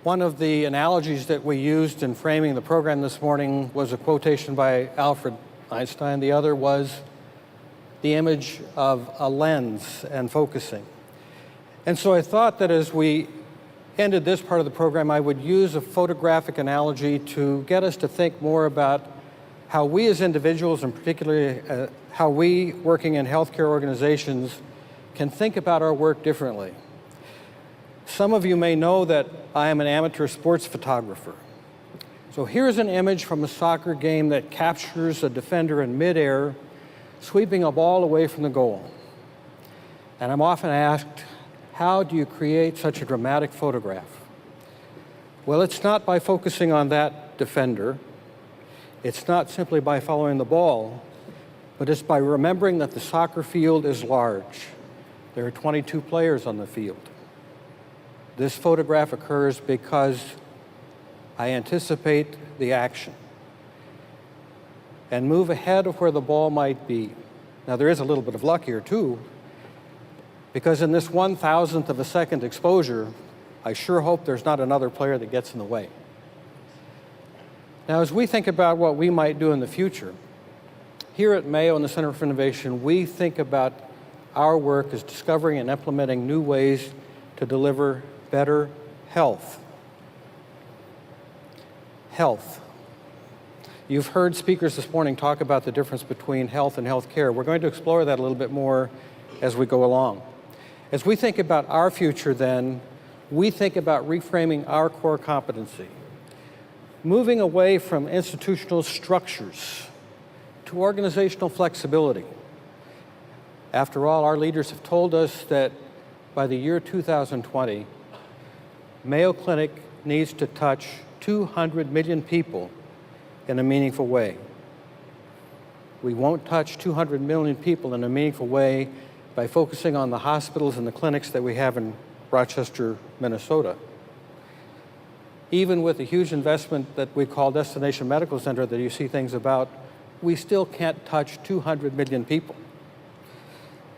One of the analogies that we used in framing the program this morning was a quotation by Alfred Einstein. The other was the image of a lens and focusing. And so I thought that as we ended this part of the program, I would use a photographic analogy to get us to think more about how we as individuals, and particularly how we working in healthcare organizations, can think about our work differently. Some of you may know that I am an amateur sports photographer. So here's an image from a soccer game that captures a defender in midair, sweeping a ball away from the goal. And I'm often asked, how do you create such a dramatic photograph? Well, it's not by focusing on that defender. It's not simply by following the ball, but it's by remembering that the soccer field is large. There are 22 players on the field. This photograph occurs because I anticipate the action and move ahead of where the ball might be. Now, there is a little bit of luck here, too, because in this 1,000th of a second exposure, I sure hope there's not another player that gets in the way. Now, as we think about what we might do in the future, here at Mayo and the Center for Innovation, we think about our work as discovering and implementing new ways to deliver better health. Health. You've heard speakers this morning talk about the difference between health and healthcare. We're going to explore that a little bit more as we go along. As we think about our future, then, we think about reframing our core competency, moving away from institutional structures to organizational flexibility. After all, our leaders have told us that by the year 2020, Mayo Clinic needs to touch 200 million people in a meaningful way. We won't touch 200 million people in a meaningful way by focusing on the hospitals and the clinics that we have in Rochester, Minnesota. Even with the huge investment that we call Destination Medical Center that you see things about, we still can't touch 200 million people.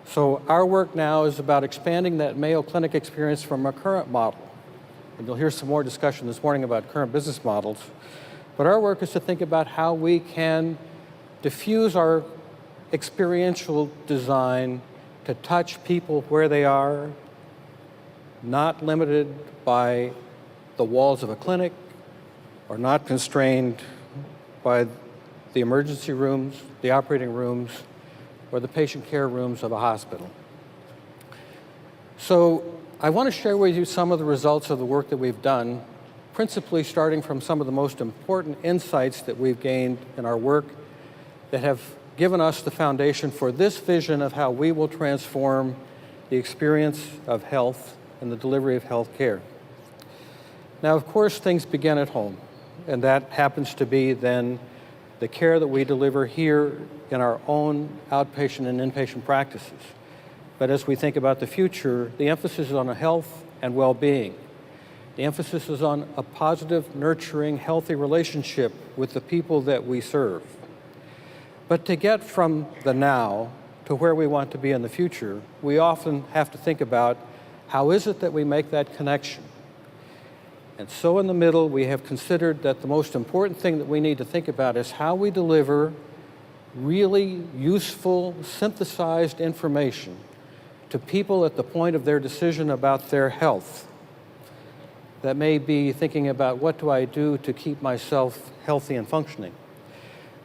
So our work now is about expanding that Mayo Clinic experience from our current model. And you'll hear some more discussion this morning about current business models. But our work is to think about how we can diffuse our experiential design to touch people where they are, not limited by the walls of a clinic, or not constrained by the emergency rooms, the operating rooms, or the patient care rooms of a hospital. So I want to share with you some of the results of the work that we've done, principally starting from some of the most important insights that we've gained in our work that have given us the foundation for this vision of how we will transform the experience of health and the delivery of health care. Now, of course, things begin at home, and that happens to be then the care that we deliver here in our own outpatient and inpatient practices. But as we think about the future, the emphasis is on health and well-being. The emphasis is on a positive, nurturing, healthy relationship with the people that we serve. But to get from the now to where we want to be in the future, we often have to think about how is it that we make that connection. And so in the middle, we have considered that the most important thing that we need to think about is how we deliver really useful, synthesized information to people at the point of their decision about their health. That may be thinking about, what do I do to keep myself healthy and functioning?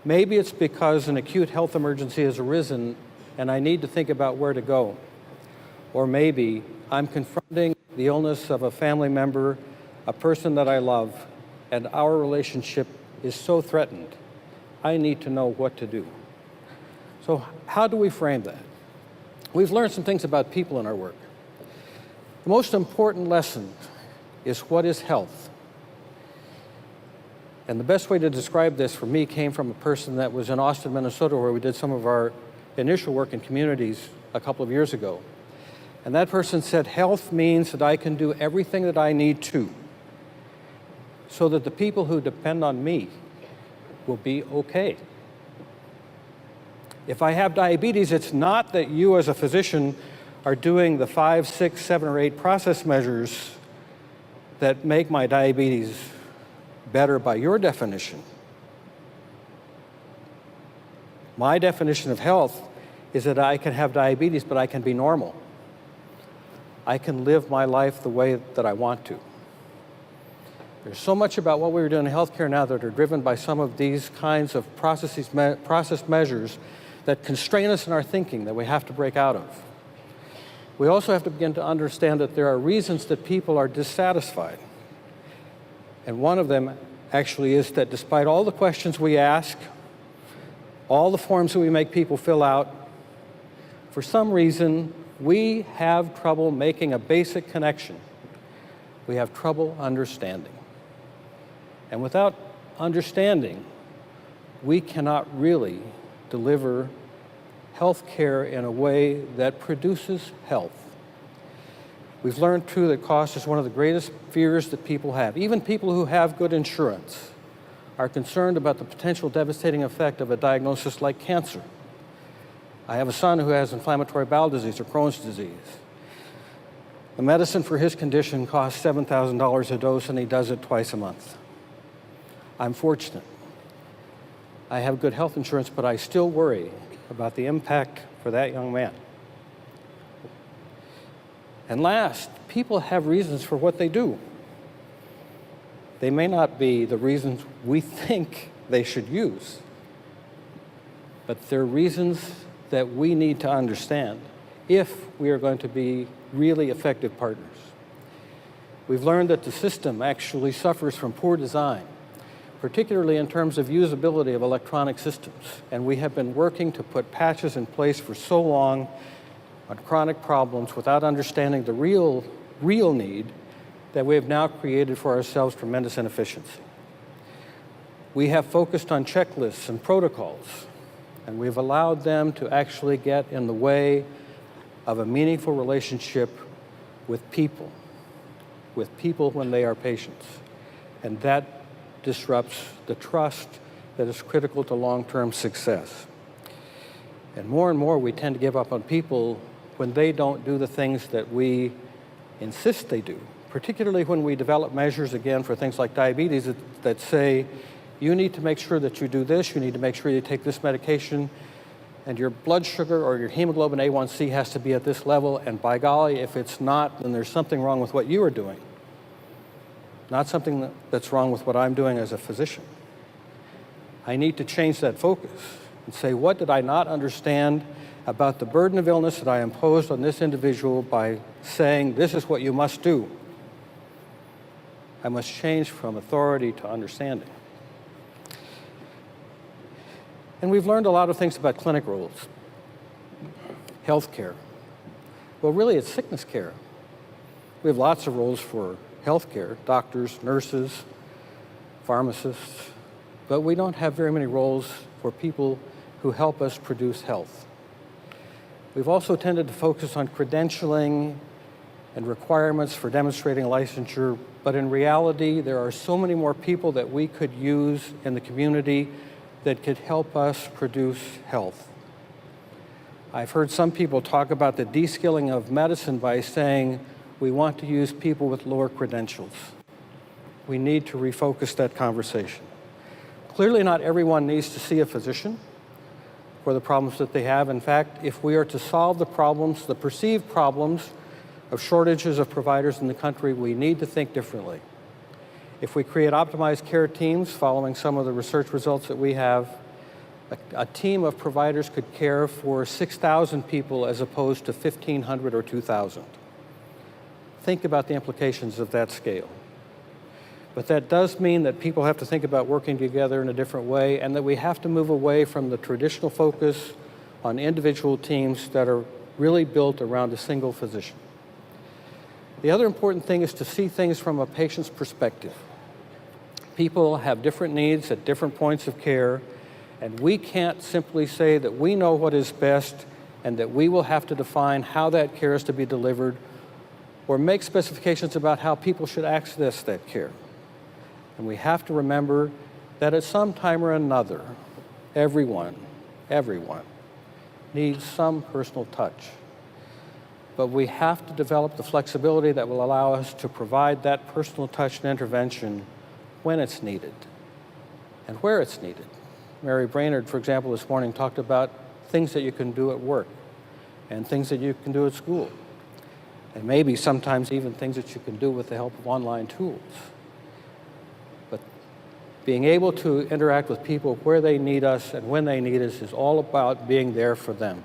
Maybe it's because an acute health emergency has arisen and I need to think about where to go. Or maybe I'm confronting the illness of a family member, a person that I love, and our relationship is so threatened, I need to know what to do. So how do we frame that? We've learned some things about people in our work. The most important lesson is, what is health? And the best way to describe this for me came from a person that was in Austin, Minnesota, where we did some of our initial work in communities a couple of years ago. And that person said, health means that I can do everything that I need to so that the people who depend on me will be okay. If I have diabetes, it's not that you as a physician are doing the 5, 6, 7, or 8 process measures that make my diabetes better by your definition. My definition of health is that I can have diabetes, but I can be normal. I can live my life the way that I want to. There's so much about what we're doing in healthcare now that are driven by some of these kinds of process measures that constrain us in our thinking that we have to break out of. We also have to begin to understand that there are reasons that people are dissatisfied. And one of them actually is that despite all the questions we ask, all the forms that we make people fill out, for some reason, we have trouble making a basic connection. We have trouble understanding. And without understanding, we cannot really deliver health care in a way that produces health. We've learned, too, that cost is one of the greatest fears that people have. Even people who have good insurance are concerned about the potential devastating effect of a diagnosis like cancer. I have a son who has inflammatory bowel disease or Crohn's disease. The medicine for his condition costs $7,000 a dose, and he does it twice a month. I'm fortunate. I have good health insurance, but I still worry about the impact for that young man. And last, people have reasons for what they do. They may not be the reasons we think they should use, but they're reasons that we need to understand if we are going to be really effective partners. We've learned that the system actually suffers from poor design, particularly in terms of usability of electronic systems. And we have been working to put patches in place for so long on chronic problems without understanding the real need that we have now created for ourselves tremendous inefficiency. We have focused on checklists and protocols, and we've allowed them to actually get in the way of a meaningful relationship with people when they are patients. And that disrupts the trust that is critical to long-term success. And more, we tend to give up on people when they don't do the things that we insist they do, particularly when we develop measures, again, for things like diabetes that say, you need to make sure that you do this, you need to make sure you take this medication, and your blood sugar or your hemoglobin A1C has to be at this level, and by golly, if it's not, then there's something wrong with what you are doing, not something that's wrong with what I'm doing as a physician. I need to change that focus and say, what did I not understand about the burden of illness that I imposed on this individual by saying, this is what you must do? I must change from authority to understanding. And we've learned a lot of things about clinic roles, health care. Well, really, it's sickness care. We have lots of roles for health care, doctors, nurses, pharmacists, but we don't have very many roles for people who help us produce health. We've also tended to focus on credentialing and requirements for demonstrating licensure, but in reality, there are so many more people that we could use in the community that could help us produce health. I've heard some people talk about the de-skilling of medicine by saying we want to use people with lower credentials. We need to refocus that conversation. Clearly, not everyone needs to see a physician for the problems that they have. In fact, if we are to solve the problems, the perceived problems of shortages of providers in the country, we need to think differently. If we create optimized care teams, following some of the research results that we have, a team of providers could care for 6,000 people as opposed to 1,500 or 2,000. Think about the implications of that scale. But that does mean that people have to think about working together in a different way, and that we have to move away from the traditional focus on individual teams that are really built around a single physician. The other important thing is to see things from a patient's perspective. People have different needs at different points of care, and we can't simply say that we know what is best and that we will have to define how that care is to be delivered or make specifications about how people should access that care. And we have to remember that at some time or another, everyone needs some personal touch. but we have to develop the flexibility that will allow us to provide that personal touch and intervention when it's needed and where it's needed. Mary Brainerd, for example, this morning talked about things that you can do at work and things that you can do at school, and maybe sometimes even things that you can do with the help of online tools. But being able to interact with people where they need us and when they need us is all about being there for them.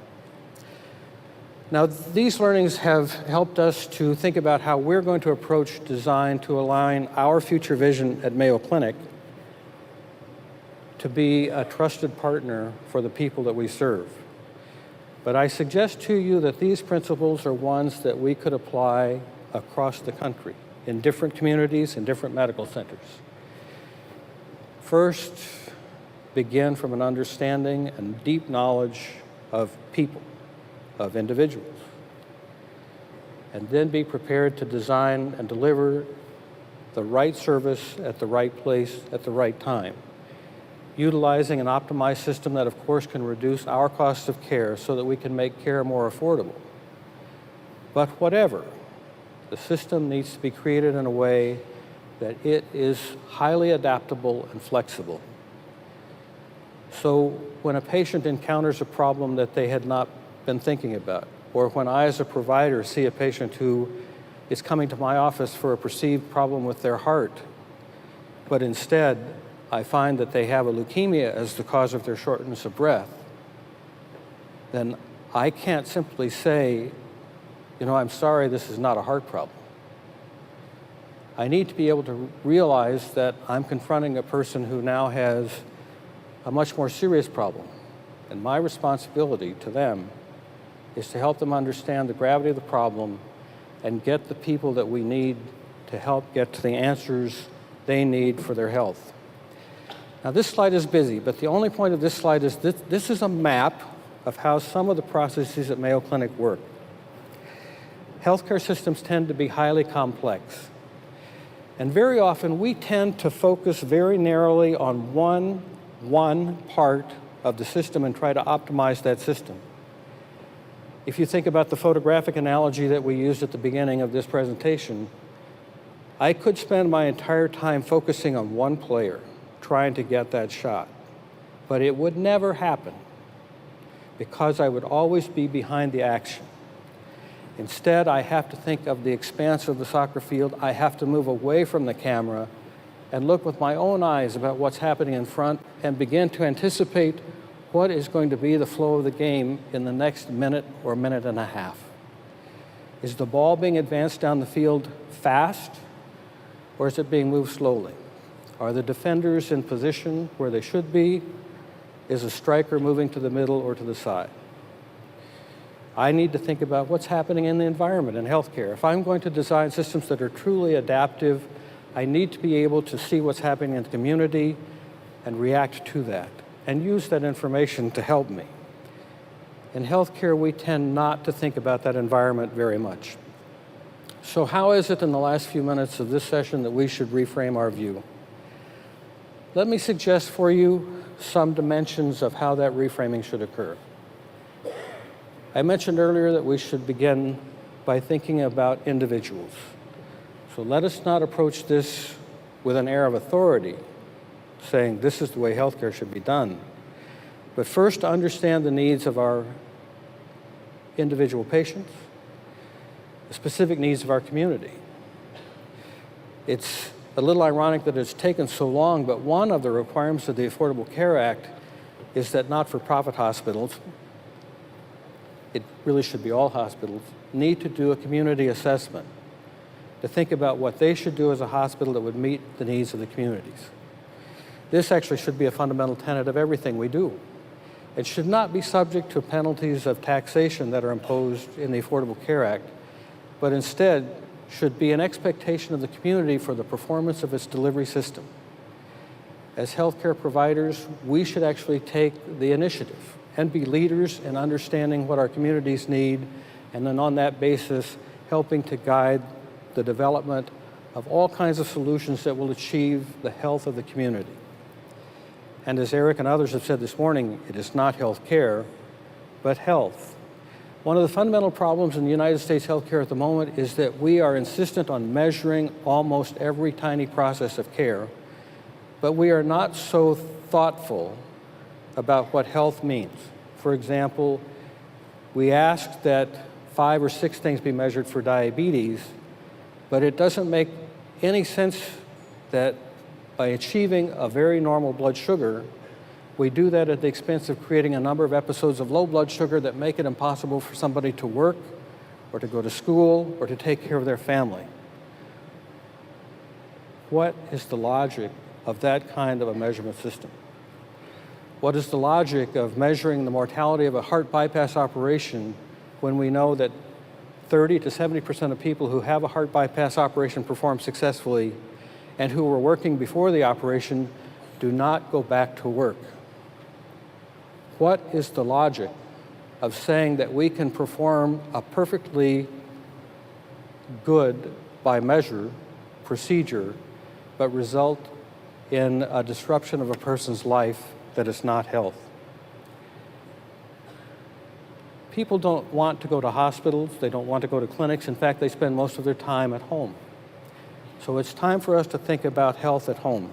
Now, these learnings have helped us to think about how we're going to approach design to align our future vision at Mayo Clinic to be a trusted partner for the people that we serve. But I suggest to you that these principles are ones that we could apply across the country in different communities and different medical centers. First, begin from an understanding and deep knowledge of people, of individuals, and then be prepared to design and deliver the right service at the right place at the right time, utilizing an optimized system that, of course, can reduce our cost of care so that we can make care more affordable. But whatever, the system needs to be created in a way that it is highly adaptable and flexible. So when a patient encounters a problem that they had not been thinking about, or when I as a provider see a patient who is coming to my office for a perceived problem with their heart, but instead I find that they have a leukemia as the cause of their shortness of breath, then I can't simply say, I'm sorry, this is not a heart problem. I need to be able to realize that I'm confronting a person who now has a much more serious problem, and my responsibility to them is to help them understand the gravity of the problem and get the people that we need to help get to the answers they need for their health. Now, this slide is busy, but the only point of this slide is this is a map of how some of the processes at Mayo Clinic work. Healthcare systems tend to be highly complex, and very often we tend to focus very narrowly on one part of the system and try to optimize that system. If you think about the photographic analogy that we used at the beginning of this presentation, I could spend my entire time focusing on one player, trying to get that shot. But it would never happen because I would always be behind the action. Instead, I have to think of the expanse of the soccer field. I have to move away from the camera and look with my own eyes about what's happening in front and begin to anticipate what is going to be the flow of the game in the next minute or minute and a half. Is the ball being advanced down the field fast, or is it being moved slowly? Are the defenders in position where they should be? Is a striker moving to the middle or to the side? I need to think about what's happening in the environment in healthcare. If I'm going to design systems that are truly adaptive, I need to be able to see what's happening in the community and react to that, and use that information to help me. In healthcare, we tend not to think about that environment very much. So how is it in the last few minutes of this session that we should reframe our view? Let me suggest for you some dimensions of how that reframing should occur. I mentioned earlier that we should begin by thinking about individuals. So let us not approach this with an air of authority, saying this is the way healthcare should be done, but first to understand the needs of our individual patients, the specific needs of our community. It's a little ironic that it's taken so long, but one of the requirements of the Affordable Care Act is that not-for-profit hospitals, it really should be all hospitals, need to do a community assessment to think about what they should do as a hospital that would meet the needs of the communities. This actually should be a fundamental tenet of everything we do. It should not be subject to penalties of taxation that are imposed in the Affordable Care Act, but instead should be an expectation of the community for the performance of its delivery system. As healthcare providers, we should actually take the initiative and be leaders in understanding what our communities need, and then on that basis, helping to guide the development of all kinds of solutions that will achieve the health of the community. And as Eric and others have said this morning, it is not health care, but health. One of the fundamental problems in the United States healthcare at the moment is that we are insistent on measuring almost every tiny process of care, but we are not so thoughtful about what health means. For example, we ask that 5 or 6 things be measured for diabetes, but it doesn't make any sense that by achieving a very normal blood sugar, we do that at the expense of creating a number of episodes of low blood sugar that make it impossible for somebody to work or to go to school or to take care of their family. What is the logic of that kind of a measurement system? What is the logic of measuring the mortality of a heart bypass operation when we know that 30 to 70% of people who have a heart bypass operation perform successfully and who were working before the operation do not go back to work? What is the logic of saying that we can perform a perfectly good, by measure, procedure, but result in a disruption of a person's life that is not health? People don't want to go to hospitals, they don't want to go to clinics. In fact, they spend most of their time at home. So it's time for us to think about health at home.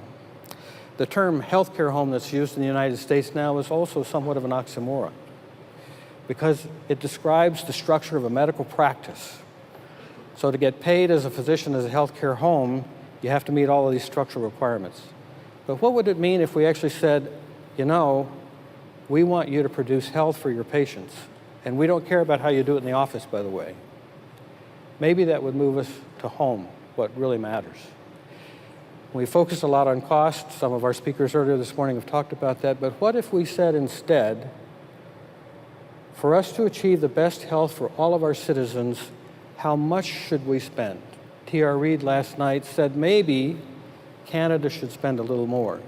The term healthcare home that's used in the United States now is also somewhat of an oxymoron because it describes the structure of a medical practice. So to get paid as a physician as a healthcare home, you have to meet all of these structural requirements. But what would it mean if we actually said, you know, we want you to produce health for your patients, and we don't care about how you do it in the office, by the way? Maybe that would move us to home, what really matters. We focus a lot on cost. Some of our speakers earlier this morning have talked about that. But what if we said instead, for us to achieve the best health for all of our citizens, how much should we spend? T.R. Reid last night said maybe Canada should spend a little more.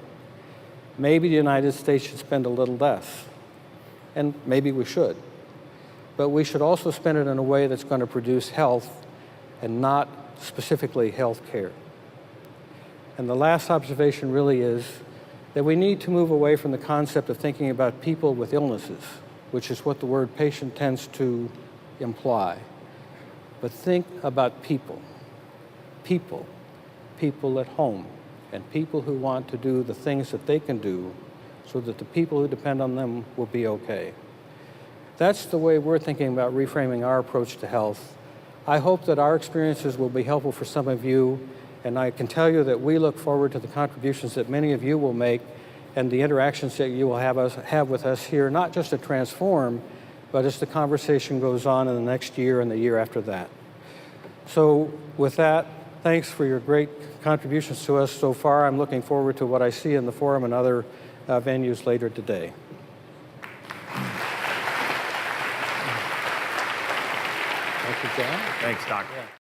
Maybe the United States should spend a little less. And maybe we should. But we should also spend it in a way that's going to produce health and not specifically health care. And the last observation really is that we need to move away from the concept of thinking about people with illnesses, which is what the word patient tends to imply. But think about people. People at home, and people who want to do the things that they can do so that the people who depend on them will be okay. That's the way we're thinking about reframing our approach to health. I hope that our experiences will be helpful for some of you, and I can tell you that we look forward to the contributions that many of you will make and the interactions that you will have with us here, not just at Transform, but as the conversation goes on in the next year and the year after that. So with that, thanks for your great contributions to us so far. I'm looking forward to what I see in the forum and other venues later today. Thank you, John. Thanks, Doc. Yeah.